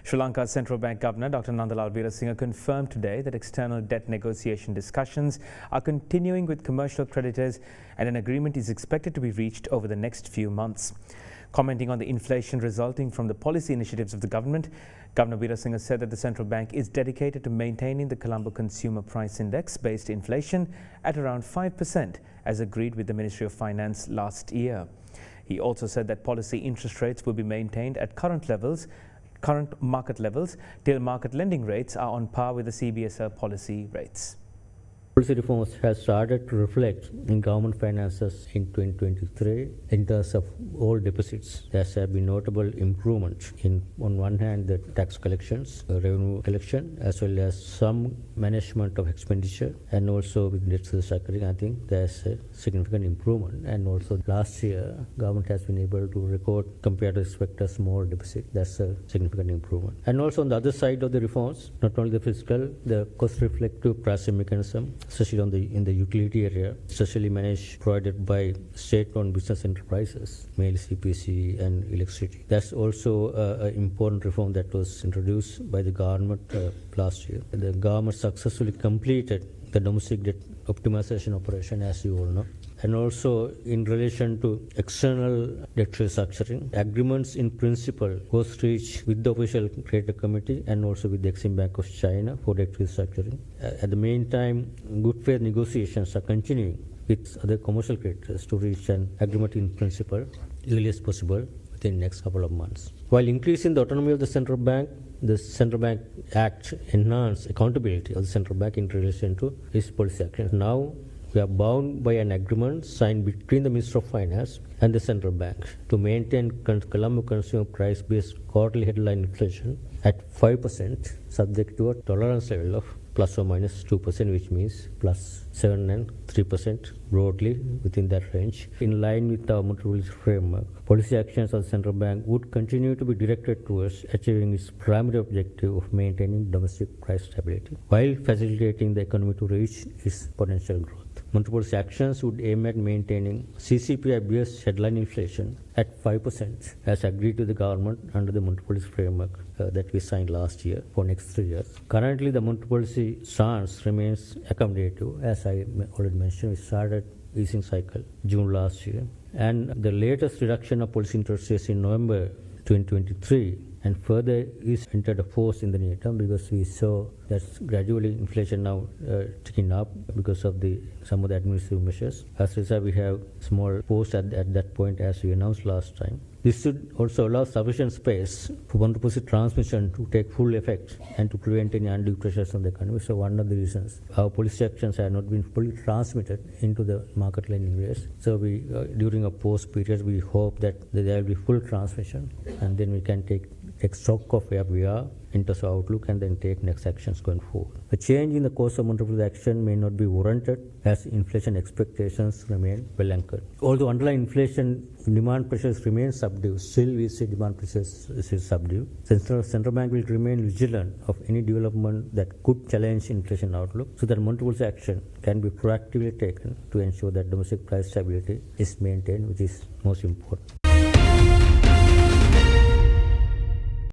Sri Lanka's Central Bank Governor Dr. Nandalal Weerasinghe confirmed today that external debt negotiation discussions are continuing with commercial creditors and an agreement is expected to be reached over the next few months. Commenting on the inflation resulting from the policy initiatives of the government, Governor Weerasinghe said that the central bank is dedicated to maintaining the Colombo Consumer Price Index-based inflation at around 5% as agreed with the Ministry of Finance last year. He also said that policy interest rates will be maintained at current market levels till market lending rates are on par with the CBSR policy rates. Policy reforms have started to reflect in government finances in 2023 in terms of all deficits. There has been notable improvement in, on one hand, the tax collections, revenue collection, as well as some management of expenditure, and also with debt restructuring. I think there's a significant improvement. And also last year, government has been able to record, compared to expect, a small deficit. That's a significant improvement. And also on the other side of the reforms, not only the fiscal, the cost-reflective pricing mechanism, especially in the utility area, especially managed provided by state-owned business enterprises, mainly CPC and electricity. That's also an important reform that was introduced by the government last year. The government successfully completed the domestic debt optimization operation, as you all know. And also in relation to external debt restructuring, agreements in principle was reached with the official creditor committee and also with the Exim Bank of China for debt restructuring. At the meantime, good faith negotiations are continuing with other commercial creditors to reach an agreement in principle earliest possible within the next couple of months. While increasing the autonomy of the central bank Act enhanced accountability of the central bank in relation to its policy actions. Now, we are bound by an agreement signed between the Minister of Finance and the central bank to maintain Colombo consumer price-based quarterly headline inflation at 5%, subject to a tolerance level of plus or minus 2%, which means plus 7 and 3% broadly within that range. In line with our monetary policy framework, policy actions of the central bank would continue to be directed towards achieving its primary objective of maintaining domestic price stability while facilitating the economy to reach its potential growth. Monetary policy actions would aim at maintaining CCPI-based headline inflation at 5% as agreed to the government under the monetary policy framework that we signed last year for next 3 years. Currently, the monetary policy stance remains accommodative. As I already mentioned, we started easing cycle June last year, and the latest reduction of policy interest rates in November 2023 and further is entered a force in the near term because we saw that gradually inflation now ticking up because of some of the administrative measures. As a result, we have small pause at that point as we announced last time. This should also allow sufficient space for monetary policy transmission to take full effect and to prevent any undue pressures on the economy. So one of the reasons our policy actions have not been fully transmitted into the market lending rates. So during a pause period, we hope that there will be full transmission, and then we can take stock of where we are in terms of outlook and then take next actions going forward. A change in the course of monetary policy action may not be warranted as inflation expectations remain well anchored. Although underlying inflation demand pressures remain subdued, still we see demand pressures is subdued. Central bank will remain vigilant of any development that could challenge inflation outlook so that monetary policy action can be proactively taken to ensure that domestic price stability is maintained, which is most important.